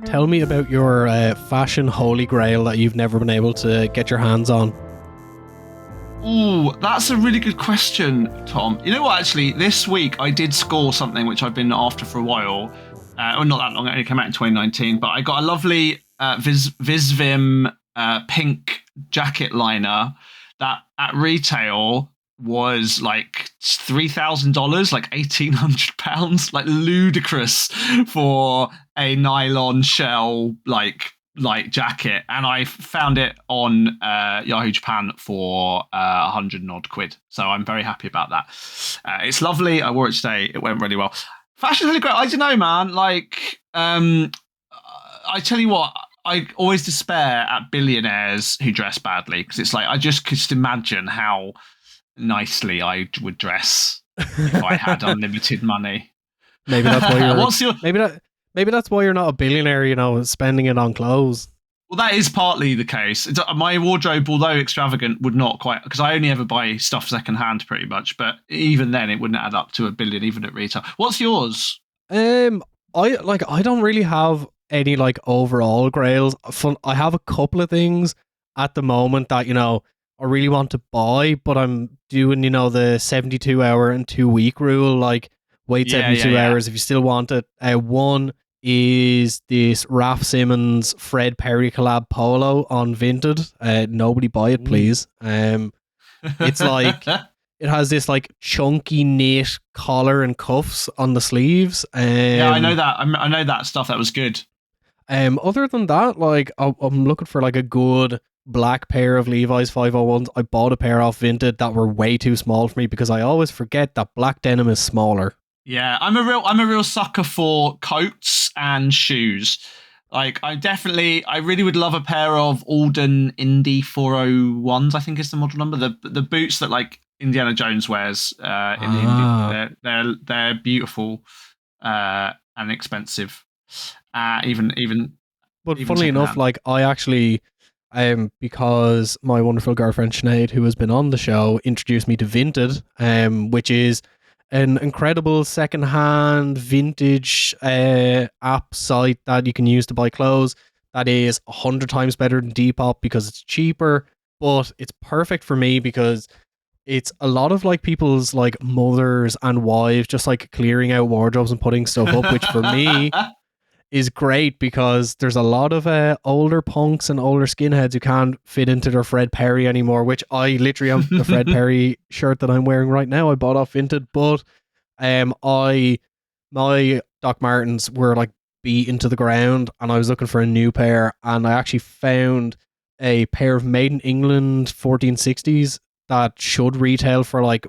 tell me about your fashion holy grail that you've never been able to get your hands on. Ooh, that's a really good question, Tom. You know what, actually, this week I did score something which I've been after for a while. Well, not that long, it only came out in 2019, but I got a lovely Visvim pink jacket liner that at retail was like $3,000, like £1,800, like ludicrous for a nylon shell like jacket, and I found it on Yahoo Japan for 100 and odd quid. So I'm very happy about that. It's lovely. I wore it today. It went really well. Fashion's really great. I don't know, man. Like, I tell you what, I always despair at billionaires who dress badly, because it's like I just imagine how nicely I would dress if I had unlimited money. Maybe that's why you're. What's your? Maybe that's why you're not a billionaire. Spending it on clothes. Well, that is partly the case. My wardrobe, although extravagant, would not quite, because I only ever buy stuff secondhand pretty much. But even then, it wouldn't add up to $1 billion, even at retail. What's yours? I don't really have any like overall grails. I have a couple of things at the moment that I really want to buy, but I'm doing the 72-hour and 2-week rule. Like, wait 72 hours if you still want it. One is this Raf Simons Fred Perry collab polo on Vinted. Nobody buy it, please. It's like it has this like chunky knit collar and cuffs on the sleeves. Yeah, I know that. I know that stuff. That was good. Other than that, like I'm looking for like a good black pair of Levi's 501s. I bought a pair off Vinted that were way too small for me, because I always forget that black denim is smaller. Yeah, I'm a real sucker for coats and shoes. Like, I really would love a pair of Alden Indy 401s, I think is the model number. The boots that like Indiana Jones wears in the Indy. They're beautiful and expensive. But funnily enough, like I actually because my wonderful girlfriend Sinead, who has been on the show, introduced me to Vinted, which is an incredible secondhand vintage app site that you can use to buy clothes. That is 100 times better than Depop because it's cheaper, but it's perfect for me because it's a lot of like people's like mothers and wives just like clearing out wardrobes and putting stuff up, which for me is great because there's a lot of older punks and older skinheads who can't fit into their Fred Perry anymore, which I literally have the Fred Perry shirt that I'm wearing right now. I bought off Vinted, but my Doc Martens were like beaten to the ground and I was looking for a new pair, and I actually found a pair of made in England 1460s that should retail for like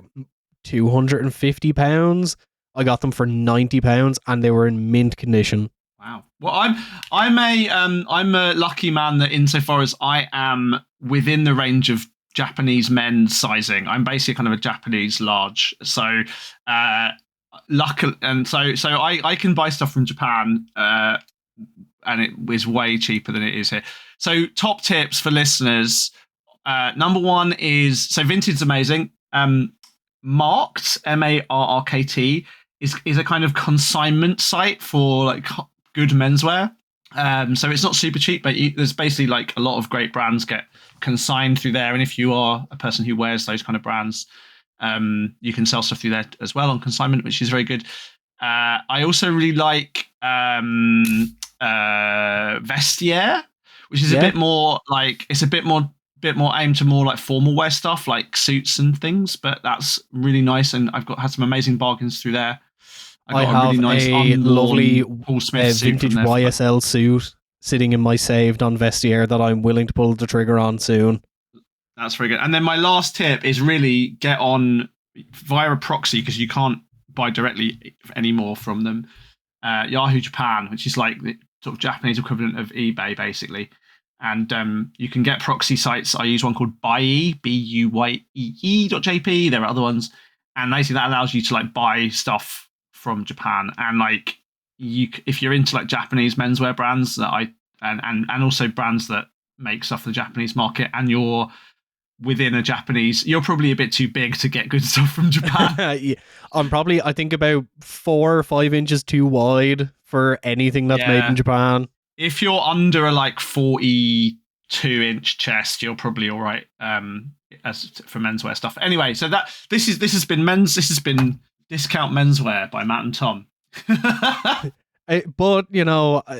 £250. I got them for £90 and they were in mint condition. Wow. Well, I'm a lucky man that insofar as I am within the range of Japanese men's sizing, I'm basically kind of a Japanese large. So luckily, and so I can buy stuff from Japan, and it is way cheaper than it is here. So top tips for listeners. Number one is, so Vinted's amazing. Marked, Markt, is a kind of consignment site for like good menswear. So it's not super cheap, but there's basically like a lot of great brands get consigned through there. And if you are a person who wears those kind of brands, you can sell stuff through there as well on consignment, which is very good. I also really like Vestiaire, which is a bit more like, it's a bit more aimed to more like formal wear stuff like suits and things, but that's really nice. And I've had some amazing bargains through there. I have a really nice, lovely Paul Smith vintage YSL suit sitting in my saved on Vestiaire that I'm willing to pull the trigger on soon. That's very good. And then my last tip is really get on via a proxy, because you can't buy directly anymore from them. Yahoo Japan, which is like the sort of Japanese equivalent of eBay, basically. And you can get proxy sites. I use one called Buyee, BUYEE.jp. There are other ones. And basically that allows you to like buy stuff from Japan, and like if you're into like Japanese menswear brands that and also brands that make stuff for the Japanese market, and you're within a Japanese, you're probably a bit too big to get good stuff from Japan. Yeah. I think about 4 or 5 inches too wide for anything that's made in Japan. if you're under a like 42-inch chest, you're probably all right. As for menswear stuff. Anyway, so that this has been discount menswear by Matt and Tom. But,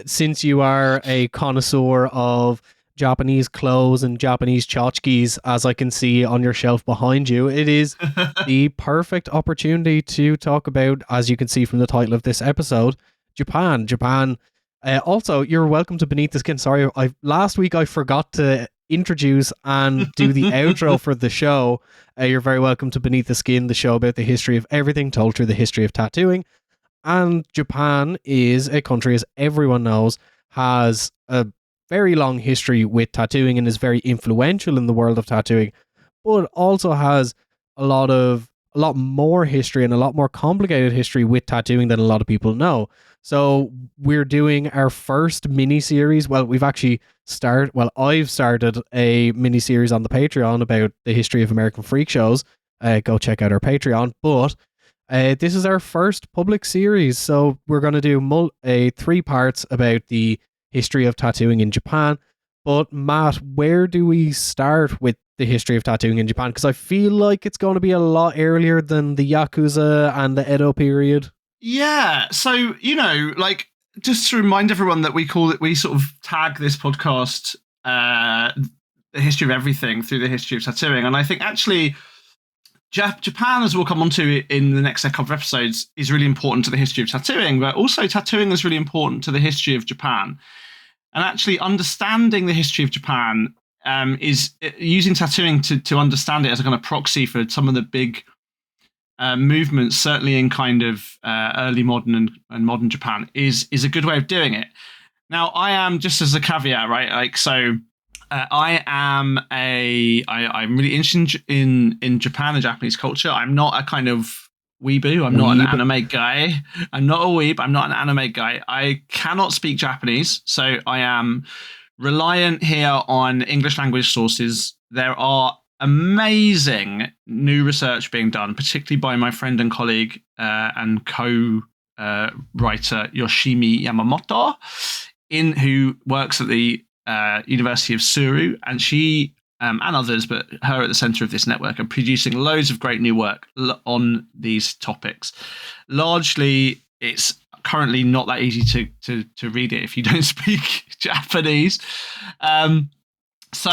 since you are a connoisseur of Japanese clothes and Japanese tchotchkes, as I can see on your shelf behind you, it is the perfect opportunity to talk about, as you can see from the title of this episode, Japan. Also, you're welcome to Beneath the Skin. Sorry, last week I forgot to introduce and do the outro for the show. You're very welcome to Beneath the Skin, the show about the history of everything told through the history of tattooing. And Japan is a country, as everyone knows, has a very long history with tattooing and is very influential in the world of tattooing, but also has a lot more history and a lot more complicated history with tattooing than a lot of people know. So we're doing our first mini series. Well, I've started a mini series on the Patreon about the history of American freak shows. Go check out our Patreon. But this is our first public series, so we're going to do 3 parts about the history of tattooing in Japan. But Matt, where do we start with the history of tattooing in Japan? Because I feel like it's going to be a lot earlier than the Yakuza and the Edo period. Yeah, so like just to remind everyone that we sort of tag this podcast the history of everything through the history of tattooing, and I think actually Japan, as we'll come on to in the next couple of episodes, is really important to the history of tattooing, but also tattooing is really important to the history of Japan. And actually understanding the history of Japan is using tattooing to understand it as a kind of proxy for some of the big movements, certainly in kind of early modern and modern Japan, is a good way of doing it. Now, I am, just as a caveat, right? Like, so I'm really interested in Japan and Japanese culture. I'm not a kind of weeboo. I'm not an anime guy. I'm not a weeb. I'm not an anime guy. I cannot speak Japanese, so I am reliant here on English language sources. There are amazing new research being done, particularly by my friend and colleague and co-writer Yoshimi Yamamoto, who works at the University of Tsuru, and she and others, but her at the center of this network, are producing loads of great new work on these topics. Largely, it's currently not that easy to read it if you don't speak Japanese. So,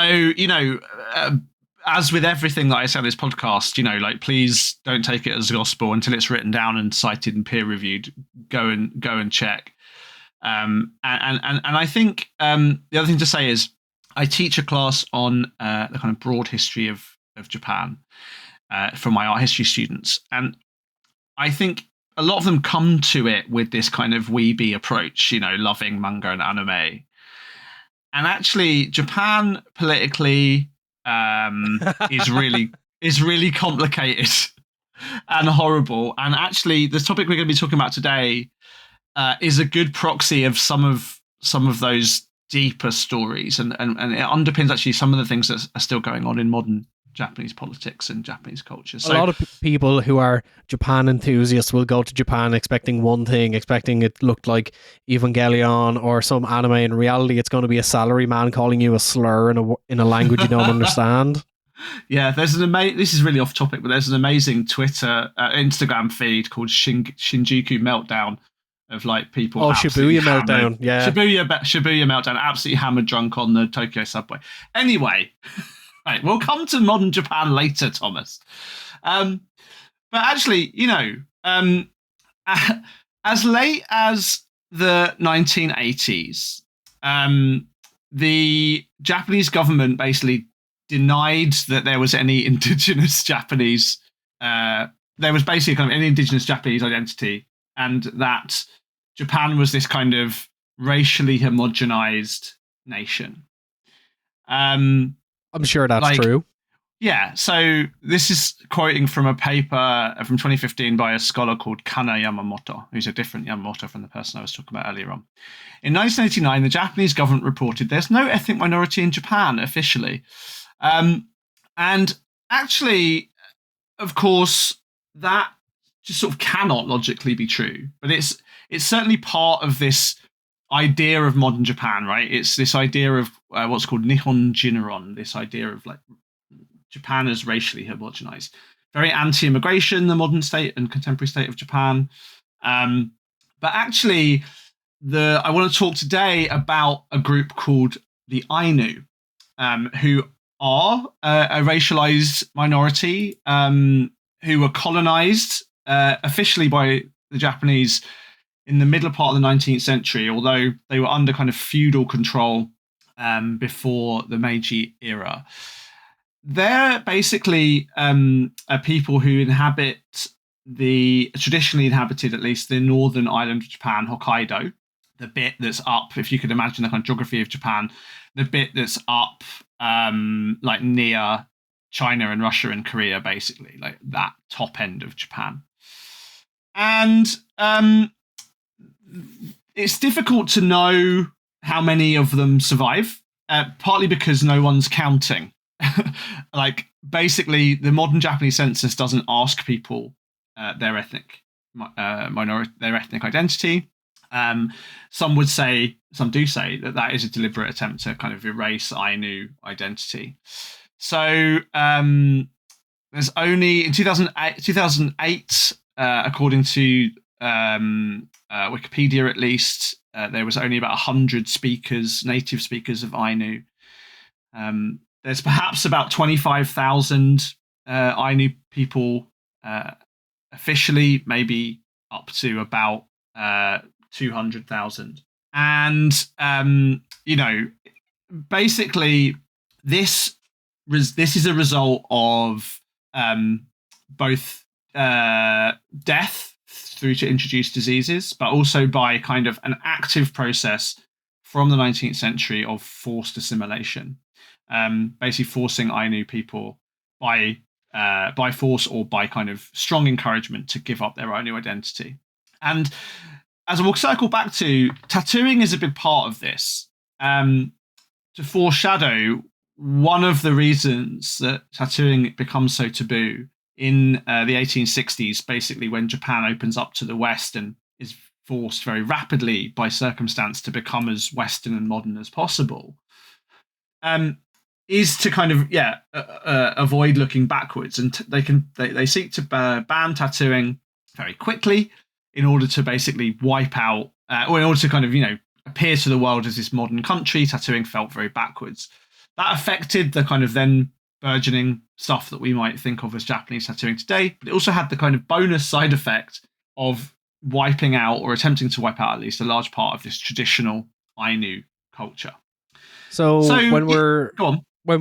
as with everything that I say on this podcast, like, please don't take it as gospel until it's written down and cited and peer reviewed. Go and check. And I think the other thing to say is I teach a class on the kind of broad history of Japan for my art history students. And I think a lot of them come to it with this kind of weeby approach, loving manga and anime. And actually, Japan politically is really complicated and horrible. And actually, the topic we're going to be talking about today is a good proxy of some of those deeper stories, and it underpins actually some of the things that are still going on in modern Japanese politics and Japanese culture. So, a lot of people who are Japan enthusiasts will go to Japan expecting one thing, expecting it looked like Evangelion or some anime. In reality, it's going to be a salaryman calling you a slur in a language you don't understand. Yeah, there's this is really off topic, but there's an amazing Instagram feed called Shinjuku Meltdown, of like people. Oh, Shibuya Meltdown. Yeah. Shibuya Meltdown, absolutely hammered drunk on the Tokyo subway. Anyway, right, we'll come to modern Japan later, Thomas. But actually, as late as the 1980s, the Japanese government basically denied that there was any indigenous Japanese. There was basically kind of any indigenous Japanese identity, and that Japan was this kind of racially homogenized nation. I'm sure that's true. Yeah, so this is quoting from a paper from 2015 by a scholar called Kana Yamamoto, who's a different Yamamoto from the person I was talking about earlier on. In 1989, the Japanese government reported there's no ethnic minority in Japan officially. And actually, of course, that just sort of cannot logically be true, but it's certainly part of this idea of modern Japan, right? It's this idea of what's called Nihon Jinron, this idea of like Japan as racially homogenized, very anti-immigration, the modern state and contemporary state of Japan. But actually, I want to talk today about a group called the Ainu, who are a racialized minority who were colonized officially by the Japanese in the middle part of the 19th century, although they were under kind of feudal control before the Meiji era. They're basically a people who inhabit traditionally inhabited, at least, the northern island of Japan, Hokkaido, the bit that's up, if you could imagine the kind of geography of Japan, the bit that's up like near China and Russia and Korea, basically, like that top end of Japan. And it's difficult to know how many of them survive, partly because no one's counting. Like, basically, the modern Japanese census doesn't ask people their ethnic minority, their ethnic identity. Some do say that is a deliberate attempt to kind of erase Ainu identity. So there's only in 2008 according to Wikipedia at least, there was only about 100 native speakers of Ainu. There's perhaps about 25,000 Ainu people officially, maybe up to about 200,000. And, basically this is a result of both death through to introduced diseases, but also by kind of an active process from the 19th century of forced assimilation, basically forcing Ainu people by force or by kind of strong encouragement to give up their Ainu identity. And as we'll circle back to, tattooing is a big part of this. To foreshadow, one of the reasons that tattooing becomes so taboo in the 1860s, basically when Japan opens up to the West and is forced very rapidly by circumstance to become as Western and modern as possible, is to kind of avoid looking backwards, and they seek to ban tattooing very quickly in order to basically wipe out, or in order to kind of appear to the world as this modern country. Tattooing felt very backwards. That affected the kind of then burgeoning stuff that we might think of as Japanese tattooing today, but it also had the kind of bonus side effect of wiping out, or attempting to wipe out at least, a large part of this traditional Ainu culture. So when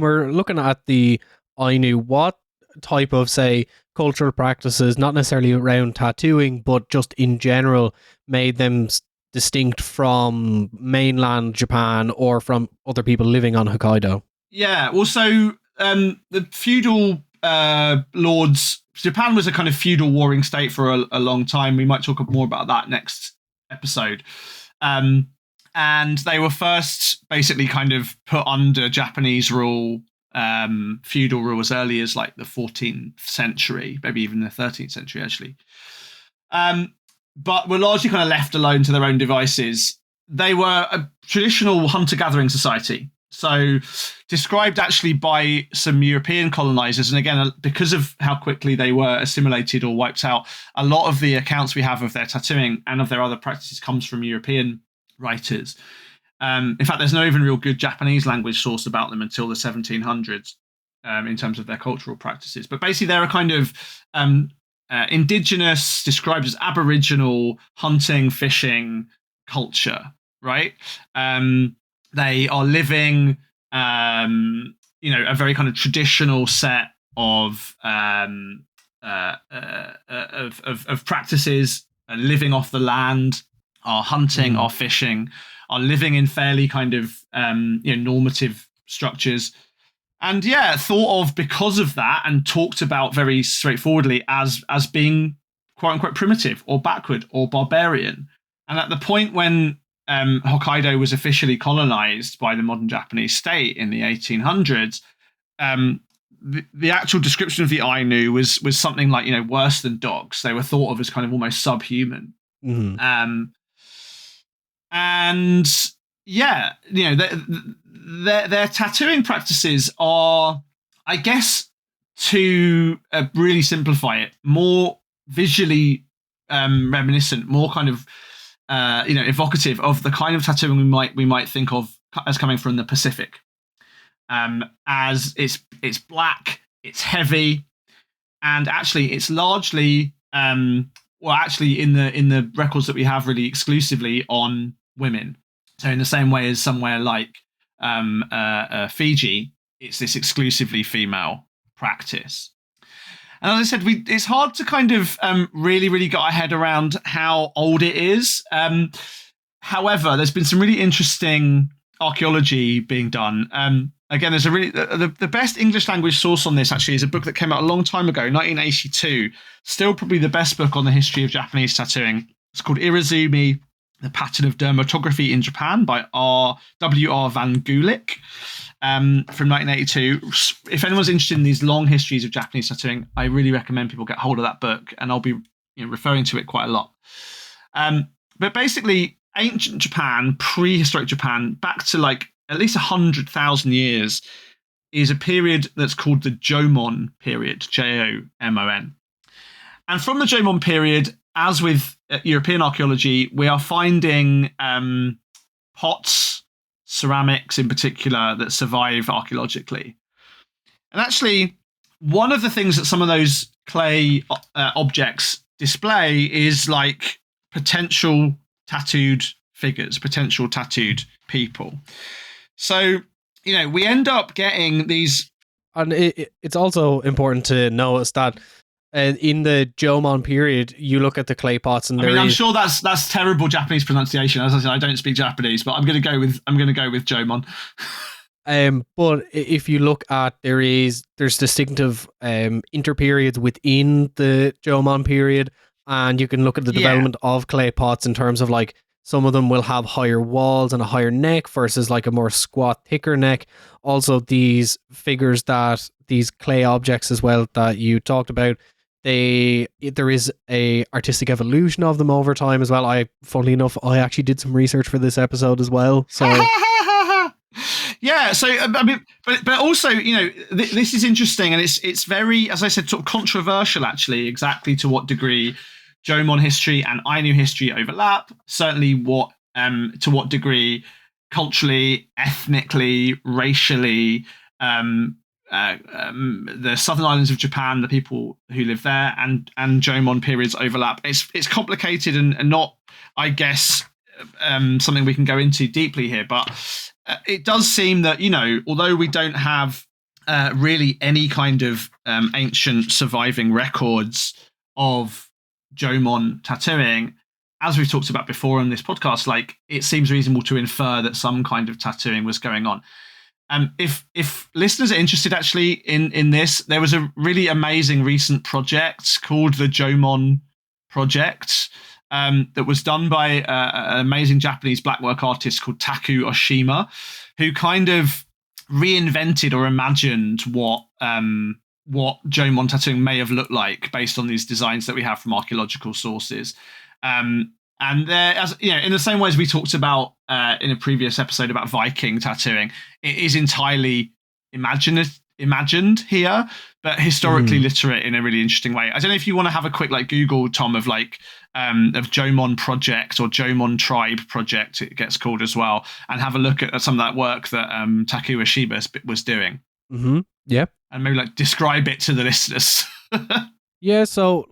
we're looking at the Ainu, what type of, say, cultural practices, not necessarily around tattooing, but just in general, made them distinct from mainland Japan or from other people living on Hokkaido? Yeah, well, so the feudal lords, Japan was a kind of feudal warring state for a long time. We might talk more about that next episode. And they were first basically kind of put under Japanese rule, feudal rule, as early as like the 14th century, maybe even the 13th century, actually. But were largely kind of left alone to their own devices. They were a traditional hunter-gathering society. So described actually by some European colonizers. And again, because of how quickly they were assimilated or wiped out, a lot of the accounts we have of their tattooing and of their other practices comes from European writers. In fact, there's no even real good Japanese language source about them until the 1700s in terms of their cultural practices. But basically, they're a kind of indigenous, described as aboriginal hunting, fishing culture, right? They are living, a very kind of traditional set of practices, living off the land, are hunting, are fishing, are living in fairly kind of normative structures, and thought of because of that, and talked about very straightforwardly as being quote unquote primitive or backward or barbarian. And at the point when Hokkaido was officially colonized by the modern Japanese state in the 1800s, the actual description of the Ainu was something like worse than dogs. They were thought of as kind of almost subhuman. Mm-hmm. And yeah, their tattooing practices are, I guess, to really simplify it, more visually reminiscent, more kind of evocative of the kind of tattooing we might think of as coming from the Pacific. As it's black, it's heavy, and actually it's largely actually in the records that we have, really exclusively on women. So in the same way as somewhere like Fiji, it's this exclusively female practice. And as I said, it's hard to kind of really get our head around how old it is. However, there's been some really interesting archaeology being done. Again, there's the best English language source on this actually is a book that came out a long time ago, 1982. Still probably the best book on the history of Japanese tattooing. It's called Irizumi, The Pattern of Dermatography in Japan by W.R. Van Gulik from 1982. If anyone's interested in these long histories of Japanese tattooing, I really recommend people get hold of that book, and I'll be referring to it quite a lot. But basically, ancient Japan, prehistoric Japan, back to like at least 100,000 years, is a period that's called the Jomon period, Jomon. And from the Jomon period, as with European archaeology, we are finding pots, ceramics in particular, that survive archaeologically. And actually, one of the things that some of those clay objects display is like potential tattooed figures, potential tattooed people. So, we end up getting these. And it's also important to notice that in the Jomon period, you look at the clay pots, and I'm sure that's terrible Japanese pronunciation. As I said, I don't speak Japanese, but I'm going to go with Jomon. But if you look at there's distinctive interperiods within the Jomon period, and you can look at the development of clay pots in terms of like some of them will have higher walls and a higher neck versus like a more squat, thicker neck. Also, these figures these clay objects as well that you talked about, there is a artistic evolution of them over time as well. Funnily enough, I actually did some research for this episode as well. So yeah, so but also, this is interesting, and it's very, as I said, sort of controversial actually, exactly to what degree Jomon history and Ainu history overlap. Certainly, to what degree culturally, ethnically, racially, the southern islands of Japan, the people who live there, and Jomon periods overlap. It's complicated and not, I guess, something we can go into deeply here, but it does seem that, although we don't have really any kind of ancient surviving records of Jomon tattooing, as we've talked about before on this podcast, like it seems reasonable to infer that some kind of tattooing was going on. If listeners are interested actually in this, there was a really amazing recent project called the Jomon Project that was done by an amazing Japanese blackwork artist called Taku Oshima, who kind of reinvented or imagined what Jomon tattooing may have looked like based on these designs that we have from archaeological sources. And there, as in the same way as we talked about in a previous episode about Viking tattooing, it is entirely imagined here, but historically literate in a really interesting way. I don't know if you want to have a quick Google, Tom, of of Jomon Project or Jomon Tribe Project, it gets called as well, and have a look at some of that work that Taku Oshima was doing. Mm-hmm. Yeah. And maybe describe it to the listeners. Yeah, so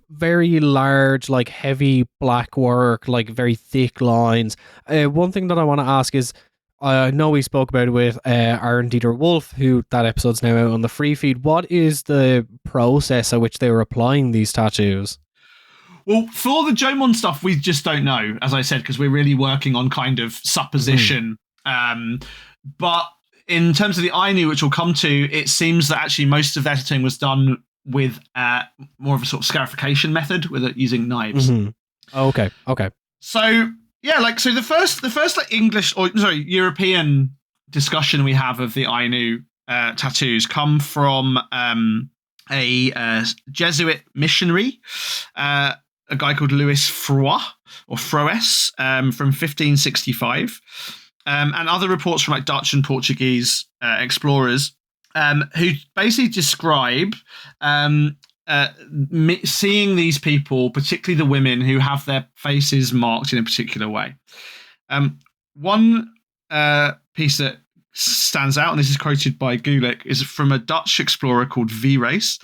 very large, heavy black work, very thick lines. One thing that I want to ask is, I know we spoke about it with Aaron Dieter Wolf, who that episode's now out on the free feed. What is the process at which they were applying these tattoos? Well, for the Jomon stuff, we just don't know, as I said, because we're really working on kind of supposition. But in terms of the Ainu, which we'll come to, it seems that actually most of their tattooing was done with more of a sort of scarification method, with it using knives. Oh, okay. So yeah, so the first European discussion we have of the Ainu tattoos come from a Jesuit missionary a guy called Louis Frois or Froes from 1565, and other reports from like Dutch and Portuguese explorers who basically describe seeing these people, particularly the women, who have their faces marked in a particular way. One piece that stands out, and this is quoted by Gulick, is from a Dutch explorer called V. Race.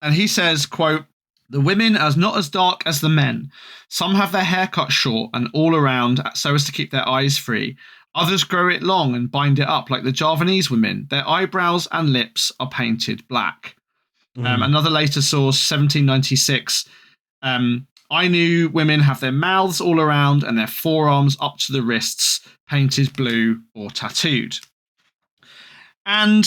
And he says, quote, "The women are not as dark as the men. Some have their hair cut short and all around so as to keep their eyes free. Others grow it long and bind it up like the Javanese women. Their eyebrows and lips are painted black." Another later source, 1796, Ainu women have their mouths all around and their forearms up to the wrists painted blue or tattooed. And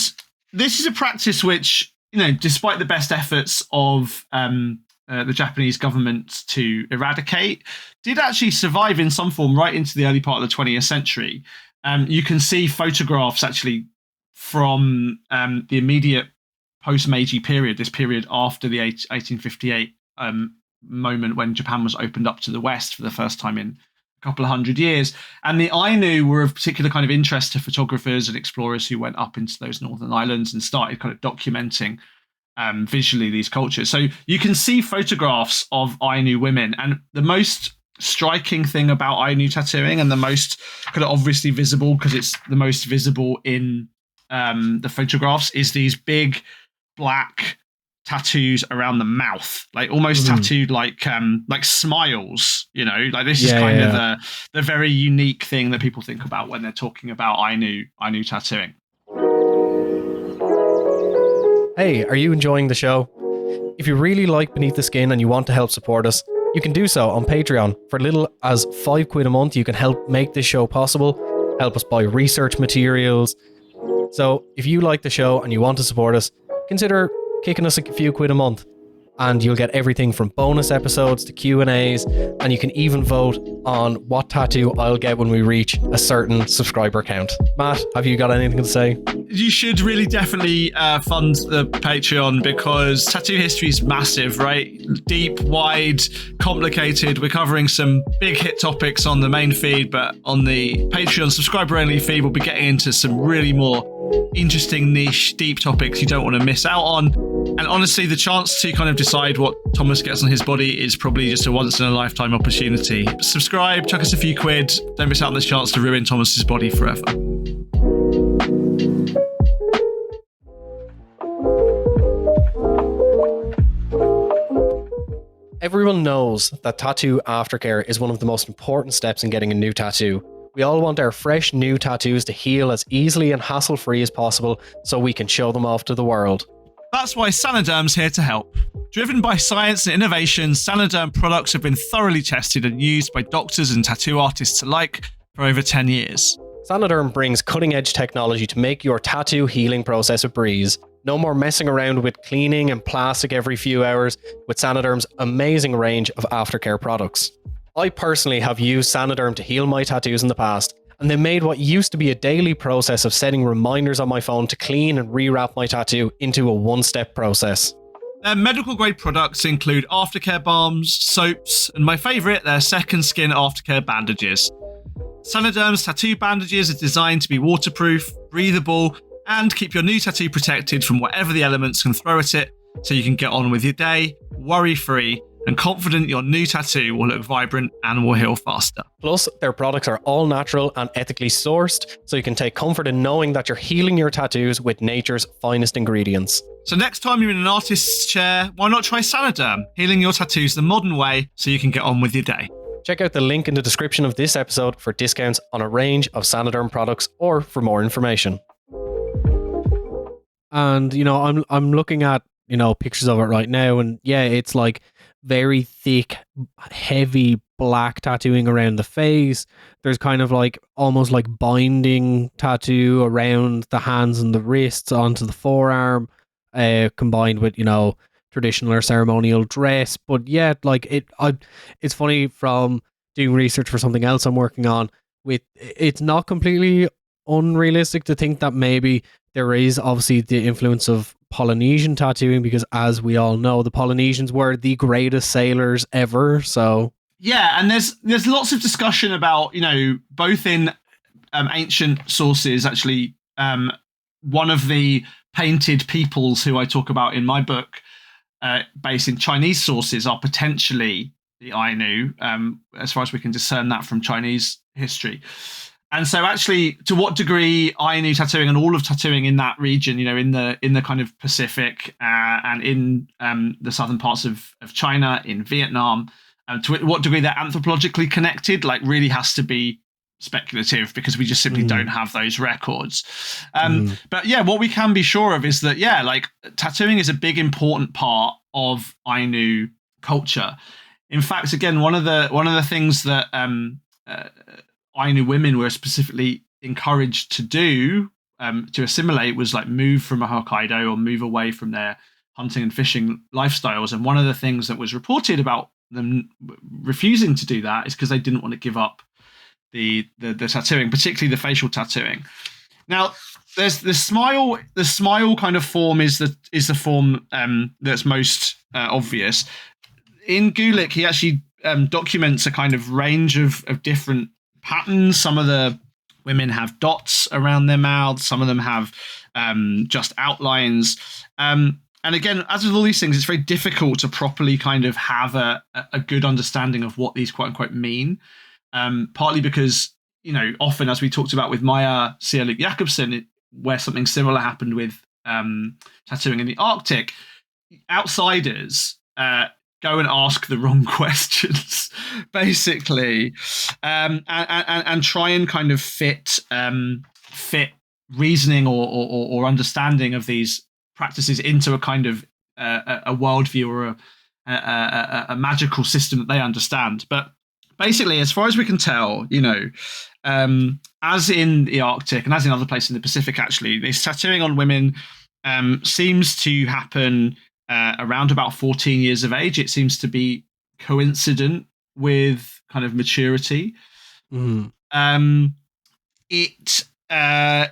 this is a practice which, despite the best efforts of the Japanese government to eradicate, did actually survive in some form right into the early part of the 20th century. You can see photographs actually from the immediate post-Meiji period, this period after the 1858 moment when Japan was opened up to the West for the first time in a couple of hundred years. And the Ainu were of particular kind of interest to photographers and explorers who went up into those northern islands and started kind of documenting visually these cultures. So you can see photographs of Ainu women, and the most striking thing about Ainu tattooing, and the most kind of obviously visible because it's the most visible in the photographs, is these big black tattoos around the mouth, like almost tattooed like smiles, like this is kind of the very unique thing that people think about when they're talking about Ainu tattooing. Hey, are you enjoying the show? If you really like Beneath the Skin and you want to help support us, you can do so on Patreon. For little as £5 a month, you can help make this show possible, help us buy research materials. So if you like the show and you want to support us, consider kicking us a few quid a month, and you'll get everything from bonus episodes to Q&As, and you can even vote on what tattoo I'll get when we reach a certain subscriber count. Matt, have you got anything to say? You should really definitely fund the Patreon, because tattoo history is massive, right? Deep, wide, complicated. We're covering some big hit topics on the main feed, but on the Patreon subscriber-only feed, we'll be getting into some really more interesting, niche, deep topics you don't want to miss out on. And honestly, the chance to kind of decide what Thomas gets on his body is probably just a once-in-a-lifetime opportunity. Subscribe, chuck us a few quid. Don't miss out on this chance to ruin Thomas's body forever. Everyone knows that tattoo aftercare is one of the most important steps in getting a new tattoo. We all want our fresh new tattoos to heal as easily and hassle-free as possible so we can show them off to the world. That's why Sanoderm's here to help. Driven by science and innovation, Sanoderm products have been thoroughly tested and used by doctors and tattoo artists alike for over 10 years. Sanoderm brings cutting-edge technology to make your tattoo healing process a breeze. No more messing around with cleaning and plastic every few hours with Sanoderm's amazing range of aftercare products. I personally have used Sanoderm to heal my tattoos in the past, and they made what used to be a daily process of setting reminders on my phone to clean and rewrap my tattoo into a one-step process. Their medical-grade products include aftercare balms, soaps, and my favourite, their second skin aftercare bandages. Sanoderm's tattoo bandages are designed to be waterproof, breathable, and keep your new tattoo protected from whatever the elements can throw at it, so you can get on with your day, worry-free, and confident your new tattoo will look vibrant and will heal faster. Plus, their products are all natural and ethically sourced, so you can take comfort in knowing that you're healing your tattoos with nature's finest ingredients. So next time you're in an artist's chair, why not try Sanoderm, healing your tattoos the modern way so you can get on with your day. Check out the link in the description of this episode for discounts on a range of Sanoderm products or for more information. And, I'm looking at, pictures of it right now, and yeah, it's like very thick, heavy black tattooing around the face. There's kind of like almost like binding tattoo around the hands and the wrists onto the forearm, combined with, traditional or ceremonial dress. But yeah, like it's funny, from doing research for something else I'm working on, it's not completely unrealistic to think that maybe there is obviously the influence of Polynesian tattooing, because as we all know, the Polynesians were the greatest sailors ever. So Yeah, and there's lots of discussion about, both in ancient sources, actually. One of the painted peoples who I talk about in my book, based in Chinese sources, are potentially the Ainu, as far as we can discern that from Chinese history. And so, actually, to what degree Ainu tattooing and all of tattooing in that region, in the kind of Pacific, and in the southern parts of China, in Vietnam, to what degree they're anthropologically connected, really has to be speculative, because we just simply don't have those records. But yeah, what we can be sure of is that, tattooing is a big important part of Ainu culture. In fact, again, one of the things that Ainu women were specifically encouraged to do, to assimilate, was move from a Hokkaido, or move away from their hunting and fishing lifestyles. And one of the things that was reported about them refusing to do that is because they didn't want to give up the tattooing, particularly the facial tattooing. Now, there's the smile. The smile kind of form is the form that's most obvious. In Gulick, he actually documents a kind of range of different patterns. Some of the women have dots around their mouths. Some of them have just outlines. And again, as with all these things, it's very difficult to properly kind of have a good understanding of what these quote unquote mean. Partly because, often, as we talked about with Maya Sialuk Jakobsen, where something similar happened with tattooing in the Arctic, outsiders go and ask the wrong questions, basically, and try and kind of fit reasoning or understanding of these practices into a kind of a worldview, or a magical system that they understand. But basically, as far as we can tell, as in the Arctic and as in other places in the Pacific, actually, this tattooing on women seems to happen around about 14 years of age. It seems to be coincident with kind of maturity. It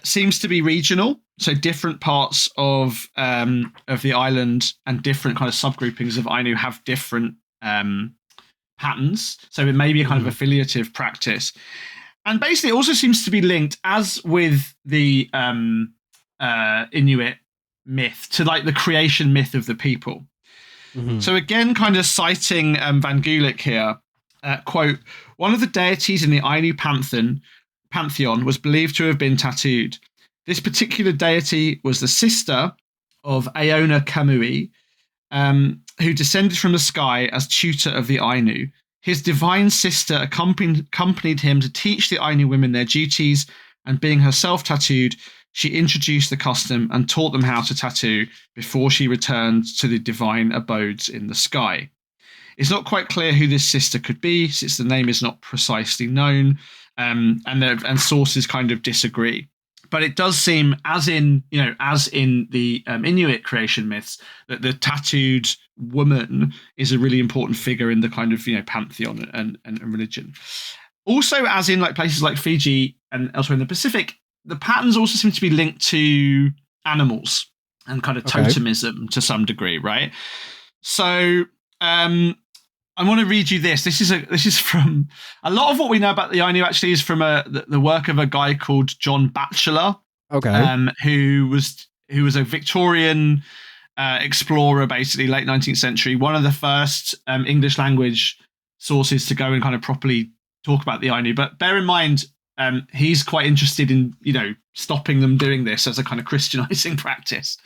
seems to be regional. So different parts of the island and different kind of subgroupings of Ainu have different patterns. So it may be a kind of affiliative practice. And basically, it also seems to be linked, as with the Inuit myth, to the creation myth of the people. So again, kind of citing Van Gulik here, quote, "One of the deities in the Ainu pantheon was believed to have been tattooed. This particular deity was the sister of Aona Kamui, who descended from the sky as tutor of the Ainu. His divine sister accompanied him to teach the Ainu women their duties, and being herself tattooed, she introduced the custom and taught them how to tattoo before she returned to the divine abodes in the sky. It's not quite clear who this sister could be, since the name is not precisely known, and sources kind of disagree. But it does seem, as in the Inuit creation myths, that the tattooed woman is a really important figure in the kind of pantheon and religion. Also, as in places like Fiji and elsewhere in the Pacific, the patterns also seem to be linked to animals and kind of totemism to some degree, right? So I want to read you this. This is from a lot of what we know about the Ainu. Actually, is from the work of a guy called John Batchelor, who was a Victorian explorer, basically late 19th century. One of the first English language sources to go and kind of properly talk about the Ainu. But bear in mind, he's quite interested in stopping them doing this as a kind of Christianizing practice.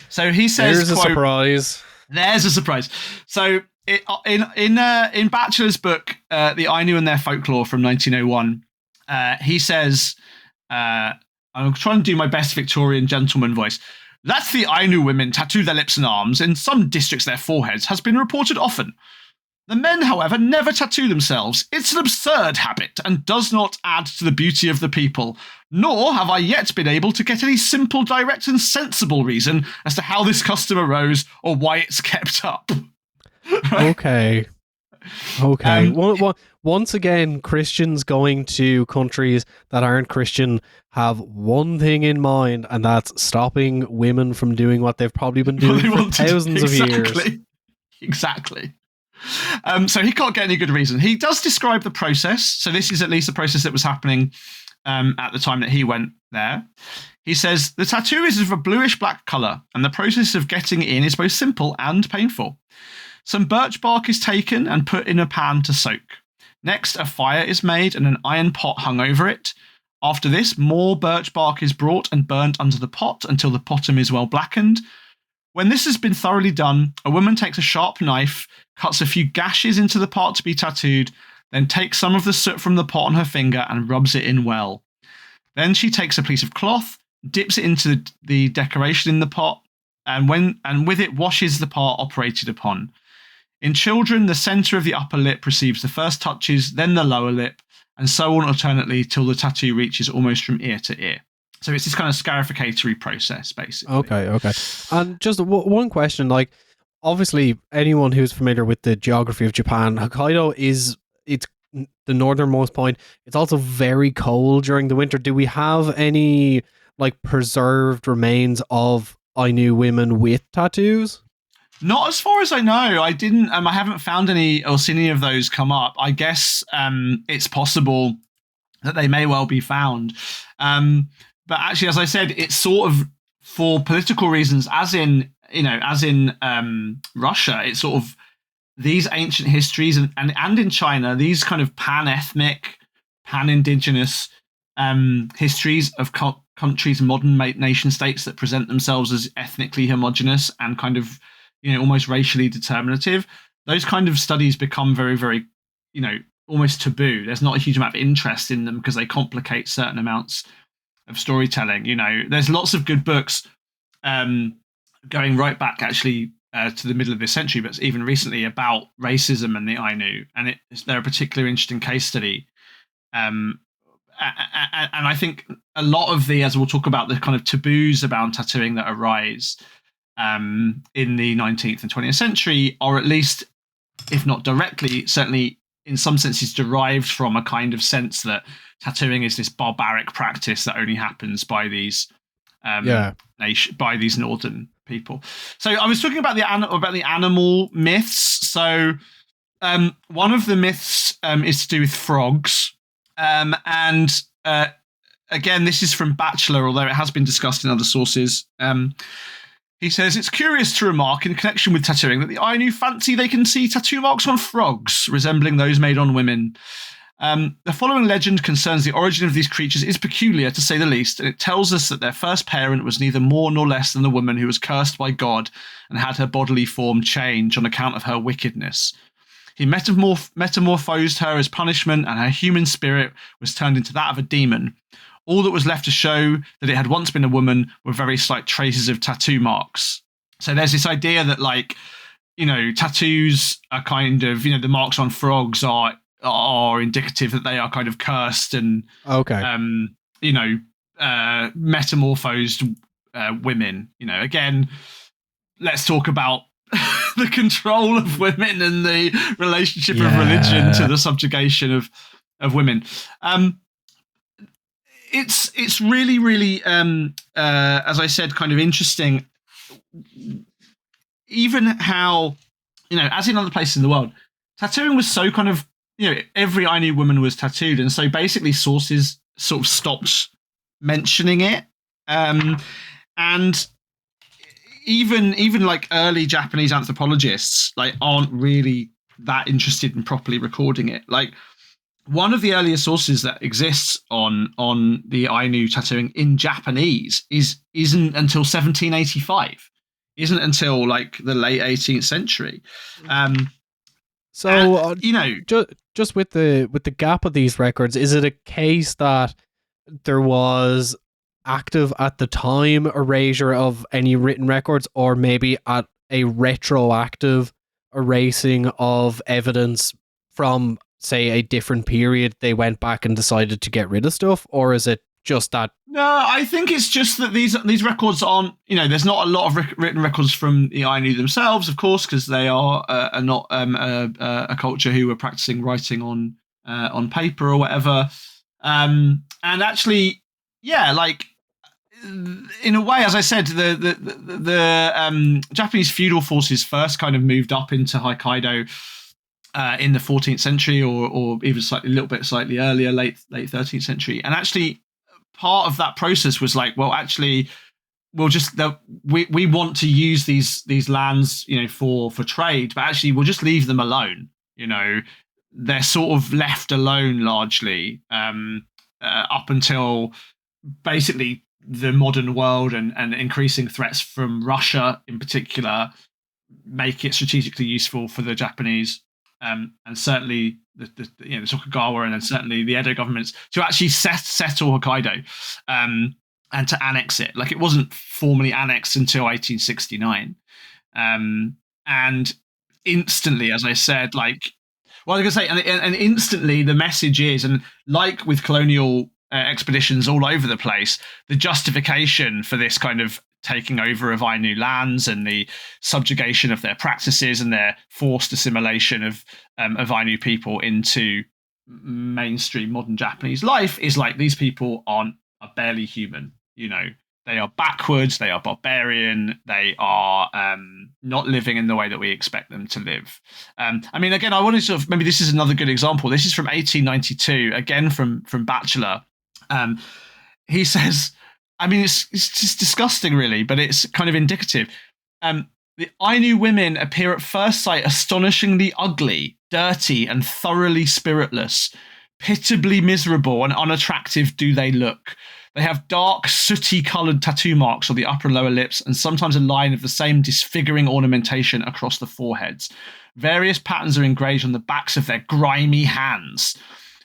So he says, "There's a surprise." There's a surprise. So in Batchelor's book, The Ainu and Their Folklore from 1901, he says, I'm trying to do my best Victorian gentleman voice. "That the Ainu women tattoo their lips and arms, in some districts their foreheads, has been reported often. The men, however, never tattoo themselves. It's an absurd habit and does not add to the beauty of the people. Nor have I yet been able to get any simple, direct and sensible reason as to how this custom arose or why it's kept up." Okay. Okay. Um, Once again, Christians going to countries that aren't Christian have one thing in mind, and that's stopping women from doing what they've probably been what doing they for want to do. thousands of years. Exactly. So he can't get any good reason. He does describe the process. So this is at least the process that was happening at the time that he went there. He says the tattoo is of a bluish black color, and the process of getting in is both simple and painful. Some birch bark is taken and put in a pan to soak. Next, a fire is made and an iron pot hung over it. After this, more birch bark is brought and burnt under the pot until the bottom is well blackened. When this has been thoroughly done, a woman takes a sharp knife, cuts a few gashes into the part to be tattooed, then takes some of the soot from the pot on her finger and rubs it in well. Then she takes a piece of cloth, dips it into the decoration in the pot, and with it washes the part operated upon. In children, the centre of the upper lip receives the first touches, then the lower lip, and so on alternately till the tattoo reaches almost from ear to ear. So it's this kind of scarificatory process, basically. Okay. And just one question, like, obviously, anyone who's familiar with the geography of Japan, Hokkaido it's the northernmost point. It's also very cold during the winter. Do we have any like preserved remains of Ainu women with tattoos? Not as far as I know. I didn't. I haven't found any or seen any of those come up. I guess it's possible that they may well be found. But actually, as I said, it's sort of for political reasons, as in Russia. It's sort of these ancient histories and in China, these kind of pan-ethnic, pan-indigenous histories of countries, modern nation states that present themselves as ethnically homogenous and kind of almost racially determinative. Those kind of studies become very, very, almost taboo. There's not a huge amount of interest in them because they complicate certain amounts of storytelling. There's lots of good books going right back actually to the middle of this century, but even recently about racism and the Ainu, and they're a particularly interesting case study. And I think a lot of as we'll talk about, the kind of taboos about tattooing that arise in the 19th and 20th century, or at least, if not directly, certainly in some senses derived from a kind of sense that tattooing is this barbaric practice that only happens by these by these northern people. So I was talking about the animal myths. So one of the myths is to do with frogs, and again, this is from Batchelor, although it has been discussed in other sources. He says, it's curious to remark in connection with tattooing that the Ainu fancy they can see tattoo marks on frogs, resembling those made on women. The following legend concerns the origin of these creatures is peculiar, to say the least, and it tells us that their first parent was neither more nor less than the woman who was cursed by God and had her bodily form change on account of her wickedness. He metamorphosed her as punishment, and her human spirit was turned into that of a demon. All that was left to show that it had once been a woman were very slight traces of tattoo marks. So there's this idea that, like, tattoos are kind of, the marks on frogs are indicative that they are kind of cursed and metamorphosed women. Again, let's talk about the control of women and the relationship of religion to the subjugation of women. It's really, really, as I said, kind of interesting. Even how, as in other places in the world, tattooing was so kind of, every Ainu woman was tattooed, and so basically sources sort of stopped mentioning it, and even like early Japanese anthropologists like aren't really that interested in properly recording it. Like, one of the earliest sources that exists on the Ainu tattooing in Japanese isn't until 1785. Isn't until like the late 18th century. Just with the gap of these records, is it a case that there was active at the time erasure of any written records, or maybe at a retroactive erasing of evidence from, say, a different period, they went back and decided to get rid of stuff? Or is it just that? No, I think it's just that these records aren't. There's not a lot of written records from the Ainu themselves, of course, because they are not a culture who were practicing writing on paper or whatever. And actually, yeah, like in a way, as I said, the Japanese feudal forces first kind of moved up into Hokkaido in the 14th century, or even slightly earlier, late 13th century, and actually part of that process was like, well, actually, we want to use these lands, for trade, but actually we'll just leave them alone. They're sort of left alone largely up until basically the modern world and increasing threats from Russia in particular make it strategically useful for the Japanese, and certainly the Tokugawa and then certainly the Edo governments to actually settle Hokkaido, and to annex it. Like, it wasn't formally annexed until 1869, and instantly, as I said, well, I was going to say, and instantly the message is, and like with colonial expeditions all over the place, the justification for this kind of taking over of Ainu lands and the subjugation of their practices and their forced assimilation of Ainu people into mainstream modern Japanese life is like, these people are barely human. They are backwards, they are barbarian, they are not living in the way that we expect them to live. I mean, again, I wanted to sort of, maybe this is another good example. This is from 1892, again from Batchelor. He says, I mean, it's just disgusting, really, but it's kind of indicative. The Ainu women appear at first sight astonishingly ugly, dirty, and thoroughly spiritless. Pitiably miserable and unattractive do they look. They have dark, sooty-coloured tattoo marks on the upper and lower lips, and sometimes a line of the same disfiguring ornamentation across the foreheads. Various patterns are engraved on the backs of their grimy hands.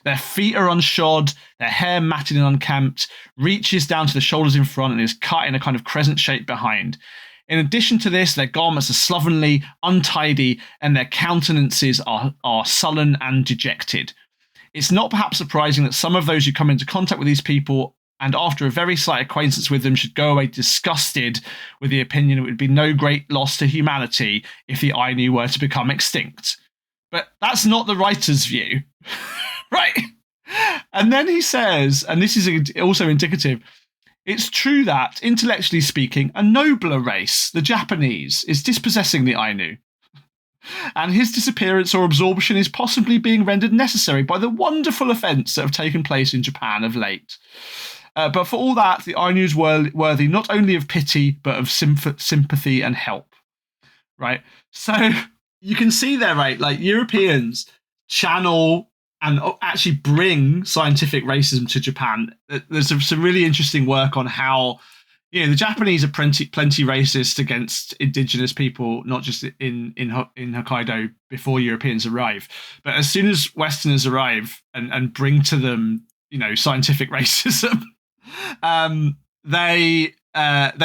Their feet are unshod, their hair matted and unkempt, reaches down to the shoulders in front and is cut in a kind of crescent shape behind. In addition to this, their garments are slovenly, untidy, and their countenances are sullen and dejected. It's not perhaps surprising that some of those who come into contact with these people, and after a very slight acquaintance with them, should go away disgusted with the opinion it would be no great loss to humanity if the Ainu were to become extinct. But that's not the writer's view. Right? And then he says, and this is also indicative, it's true that, intellectually speaking, a nobler race, the Japanese, is dispossessing the Ainu. And his disappearance or absorption is possibly being rendered necessary by the wonderful events that have taken place in Japan of late. But for all that, the Ainu is worthy not only of pity, but of sympathy and help. Right? So you can see there, right? Like, Europeans channel and actually bring scientific racism to Japan. There's some really interesting work on how, the Japanese are plenty racist against indigenous people, not just in Hokkaido before Europeans arrive, but as soon as Westerners arrive and bring to them, scientific racism, they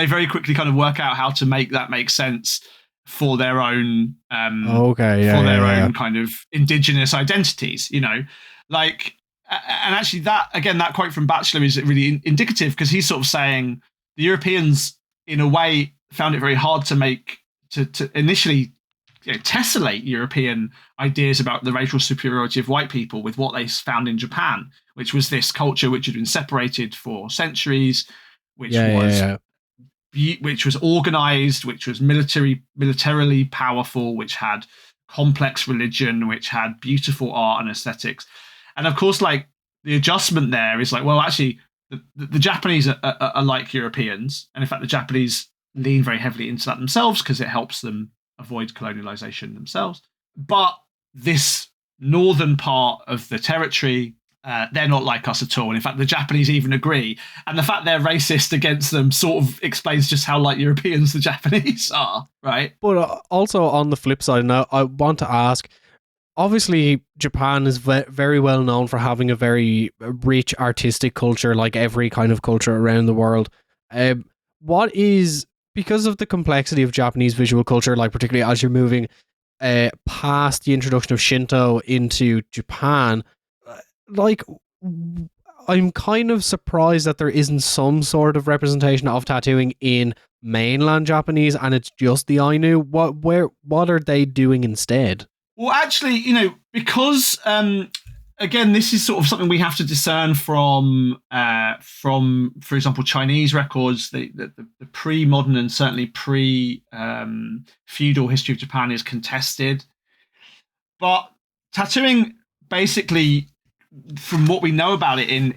very quickly kind of work out how to make that make sense for their own own kind of indigenous identities, and actually that quote from Batchelor is really indicative, because he's sort of saying the Europeans in a way found it very hard to initially tessellate European ideas about the racial superiority of white people with what they found in Japan, which was this culture which had been separated for centuries, which was organized, which was militarily powerful, which had complex religion, which had beautiful art and aesthetics. And of course, like, the adjustment there is like, well, actually, the Japanese are like Europeans. And in fact, the Japanese lean very heavily into that themselves because it helps them avoid colonialization themselves. But this northern part of the territory, they're not like us at all. And in fact, the Japanese even agree. And the fact they're racist against them sort of explains just how like Europeans the Japanese are, right? But also on the flip side, now I want to ask, obviously Japan is very well known for having a very rich artistic culture, like every kind of culture around the world. What is, because of the complexity of Japanese visual culture, like particularly as you're moving past the introduction of Shinto into Japan, like, I'm kind of surprised that there isn't some sort of representation of tattooing in mainland Japanese, and it's just the Ainu. What are they doing instead? Well, actually, because again, this is sort of something we have to discern from, for example, Chinese records. The pre-modern and certainly pre-feudal history of Japan is contested, but tattooing basically, from what we know about it in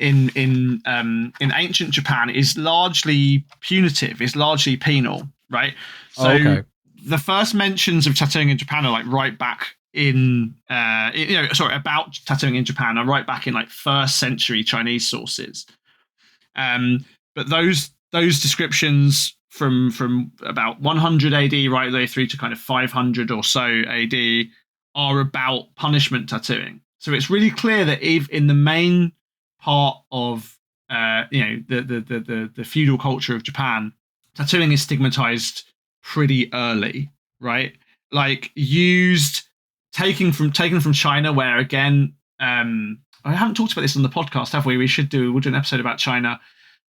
ancient Japan, is largely punitive, is largely penal, right? So Okay. the first mentions of tattooing in Japan are like right back in about tattooing in Japan are right back in like first century Chinese sources. But those descriptions from about 100 AD right the way through to kind of 500 or so AD are about punishment tattooing. So it's really clear that if in the main part of the feudal culture of Japan, tattooing is stigmatized pretty early, right? Like used taken from China, where again, I haven't talked about this on the podcast, have we? We'll do an episode about China.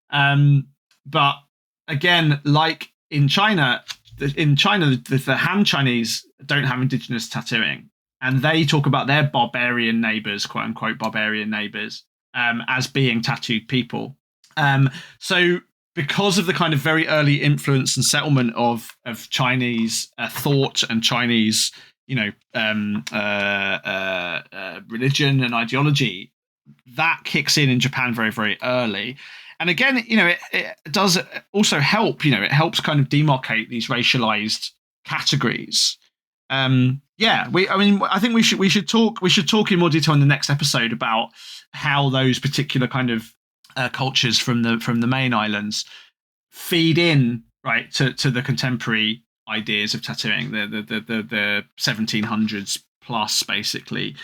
But again, like in China, the Han Chinese don't have indigenous tattooing, and they talk about their barbarian neighbors, quote unquote barbarian neighbors, as being tattooed people. So because of the kind of very early influence and settlement of Chinese thought and Chinese, religion and ideology, that kicks in Japan very, very early. And again, it does also help. It helps kind of demarcate these racialized categories. I think we should talk in more detail in the next episode about how those particular kind of cultures from the main islands feed in right to the contemporary ideas of tattooing, the 1700s plus basically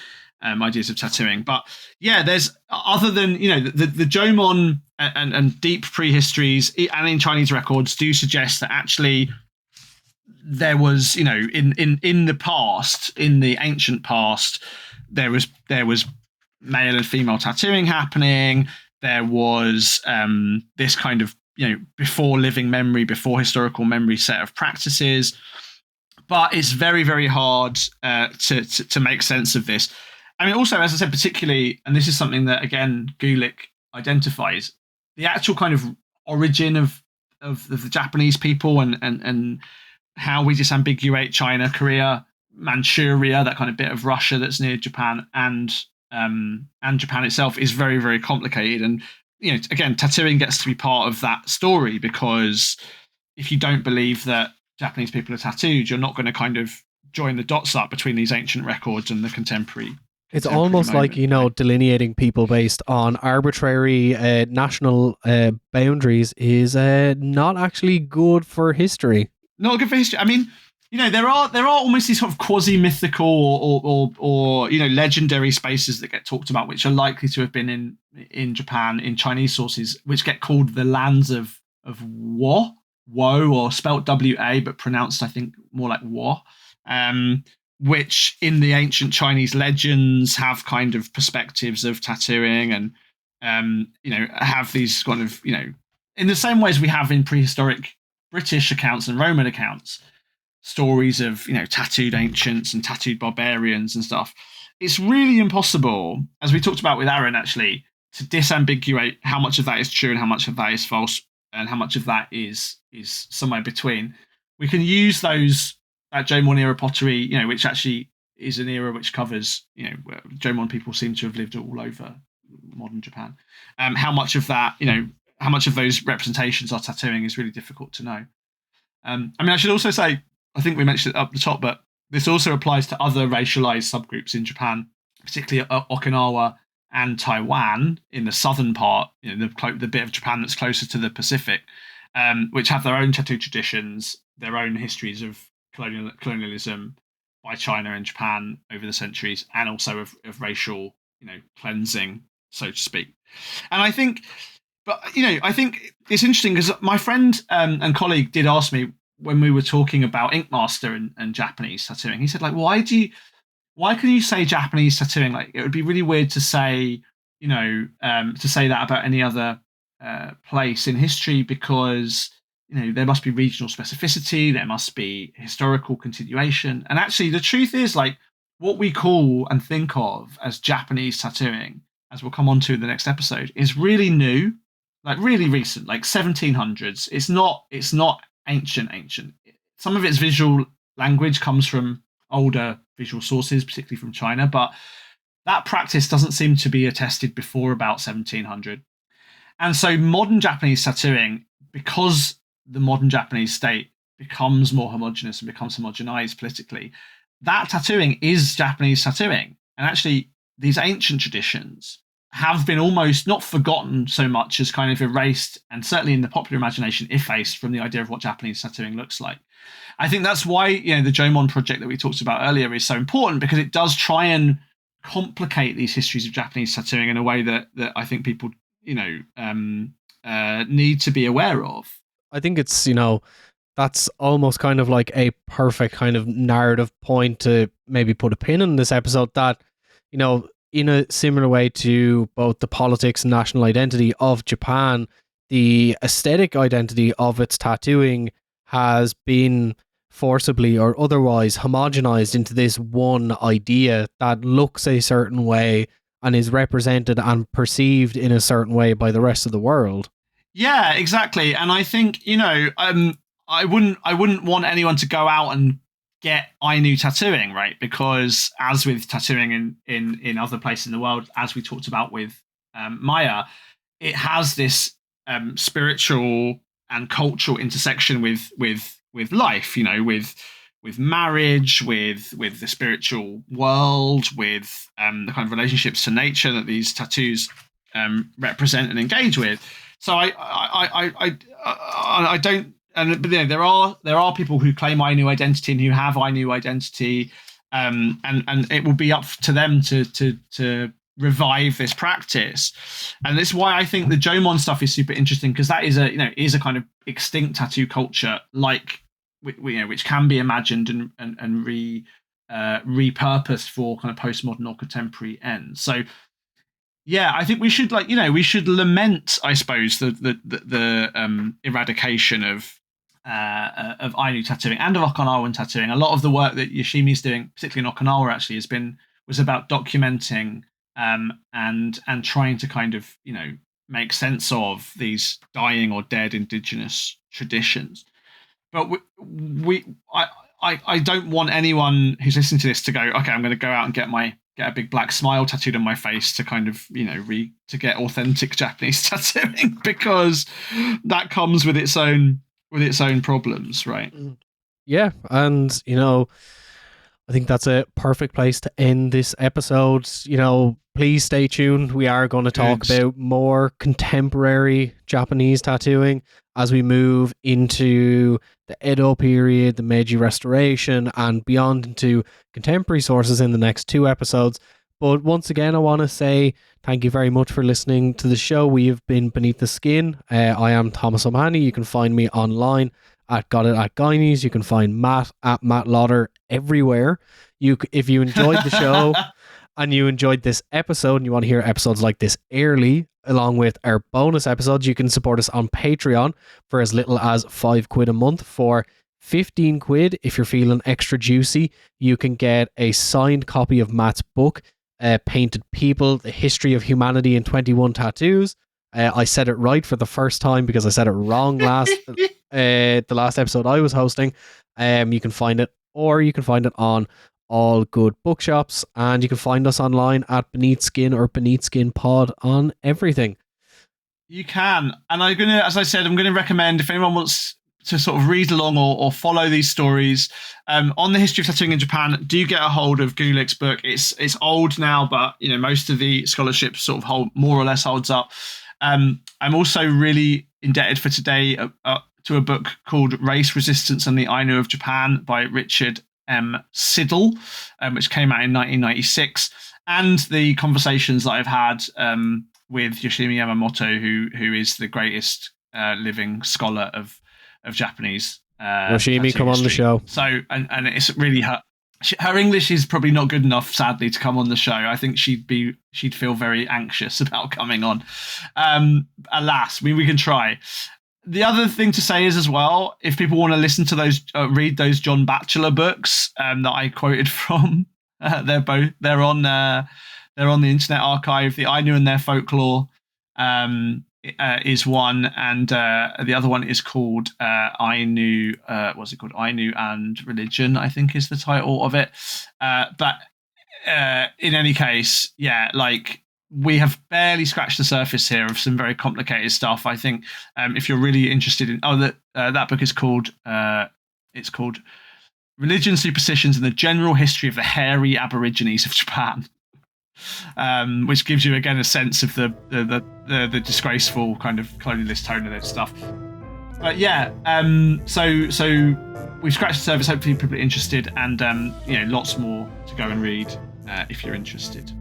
ideas of tattooing. But yeah, there's other than the Jomon and deep prehistories and in Chinese records do suggest that actually there was in the past, in the ancient past, there was male and female tattooing happening. There was this kind of before living memory, before historical memory set of practices. But it's very, very hard to make sense of this. I mean, also, as I said, particularly, and this is something that, again, Gulick identifies, the actual kind of origin of the Japanese people and how we disambiguate China, Korea, Manchuria, that kind of bit of Russia that's near Japan, and Japan itself is very, very complicated. And, again, tattooing gets to be part of that story, because if you don't believe that Japanese people are tattooed, you're not going to kind of join the dots up between these ancient records and the contemporary. It's almost moment, like, delineating people based on arbitrary national boundaries is not actually good for history. Not good for history. I mean, there are almost these sort of quasi mythical or legendary spaces that get talked about, which are likely to have been in Japan in Chinese sources, which get called the lands of Wo, or spelt WA but pronounced, I think, more like Wo. Which in the ancient Chinese legends have kind of perspectives of tattooing and, have these kind of, in the same ways we have in prehistoric British accounts and Roman accounts, stories of, tattooed ancients and tattooed barbarians and stuff. It's really impossible, as we talked about with Aaron, actually, to disambiguate how much of that is true and how much of that is false and how much of that is somewhere between. We can use that Jomon era pottery, which actually is an era which covers, where Jomon people seem to have lived all over modern Japan. How much of that, how much of those representations are tattooing is really difficult to know. I should also say, I think we mentioned it up the top, but this also applies to other racialized subgroups in Japan, particularly Okinawa and Taiwan in the southern part, the bit of Japan that's closer to the Pacific, which have their own tattoo traditions, their own histories of colonialism by China and Japan over the centuries, and also of racial, cleansing, so to speak. And I think it's interesting because my friend and colleague did ask me when we were talking about Ink Master and Japanese tattooing. He said, like, why can you say Japanese tattooing? Like, it would be really weird to say, to say that about any other place in history, because there must be regional specificity, there must be historical continuation, and actually the truth is, like, what we call and think of as Japanese tattooing, as we'll come on to in the next episode, is really new, like really recent, like 1700s. It's not ancient. Some of its visual language comes from older visual sources, particularly from China, but that practice doesn't seem to be attested before about 1700. And so modern Japanese tattooing, because the modern Japanese state becomes more homogenous and becomes homogenized politically, that tattooing is Japanese tattooing. And actually, these ancient traditions have been almost not forgotten so much as kind of erased, and certainly in the popular imagination, effaced from the idea of what Japanese tattooing looks like. I think that's why the Jomon project that we talked about earlier is so important, because it does try and complicate these histories of Japanese tattooing in a way that I think people need to be aware of. I think it's, that's almost kind of like a perfect kind of narrative point to maybe put a pin in this episode, that, in a similar way to both the politics and national identity of Japan, the aesthetic identity of its tattooing has been forcibly or otherwise homogenized into this one idea that looks a certain way and is represented and perceived in a certain way by the rest of the world. Yeah, exactly. And I think, I wouldn't want anyone to go out and get Ainu tattooing, right? Because as with tattooing in other places in the world, as we talked about with Maya, it has this spiritual and cultural intersection with life, with marriage, with the spiritual world, with the kind of relationships to nature that these tattoos represent and engage with. So I don't, but there are people who claim Ainu identity and who have Ainu identity, and it will be up to them to revive this practice. And this is why I think the Jomon stuff is super interesting, because that is a kind of extinct tattoo culture, like which can be imagined and repurposed for kind of postmodern or contemporary ends. So yeah, I think we should lament, I suppose, the eradication of Ainu tattooing and of Okinawan tattooing. A lot of the work that Yoshimi's doing, particularly in Okinawa, actually was about documenting and trying to kind of make sense of these dying or dead indigenous traditions. But I don't want anyone who's listening to this to go, okay, I'm going to go out and get a big black smile tattooed on my face to kind of to get authentic Japanese tattooing, because that comes with its own problems, right? Yeah, and I think that's a perfect place to end this episode. Please stay tuned. We are going to talk about more contemporary Japanese tattooing as we move into the Edo period, the Meiji Restoration, and beyond into contemporary sources in the next 2 episodes. But once again, I want to say thank you very much for listening to the show. We have been Beneath the Skin. I am Thomas O'Mahony. You can find me online at Got It at Guineas. You can find Matt at Matt Lauder everywhere. If you enjoyed the show and you enjoyed this episode and you want to hear episodes like this early, along with our bonus episodes, you can support us on Patreon for as little as £5 a month. For 15 quid, if you're feeling extra juicy, you can get a signed copy of Matt's book, Painted People, The History of Humanity in 21 Tattoos. I said it right for the first time because I said it wrong the last episode I was hosting. You can find it on all good bookshops, and you can find us online at Beneath Skin or Beneath Skin Pod on everything. You can, and I'm gonna recommend, if anyone wants to sort of read along or follow these stories on the history of tattooing in Japan, do get a hold of Gulick's book. It's old now, but most of the scholarship sort of more or less holds up. I'm also really indebted for today to a book called Race Resistance and the Ainu of Japan by Richard M. Siddle, which came out in 1996, and the conversations that I've had with Yoshimi Yamamoto, who is the greatest living scholar of Japanese Yoshimi, come on the show. So and it's really her English is probably not good enough, sadly, to come on the show. I think she'd feel very anxious about coming on. Alas, I mean, we can try. The other thing to say is as well, if people want to listen to those, read those John Batchelor books that I quoted from, they're on the Internet Archive. The Ainu and Their Folklore is one, and the other one is called Ainu. What's it called? Ainu and Religion, I think, is the title of it. But in any case, yeah, like, we have barely scratched the surface here of some very complicated stuff. I think if you're really interested in, that book is called Religion, Superstitions, and the General History of the Hairy Aborigines of Japan, which gives you again a sense of the disgraceful kind of colonialist tone of this stuff. But yeah, so we've scratched the surface. Hopefully people are interested, and lots more to go and read if you're interested.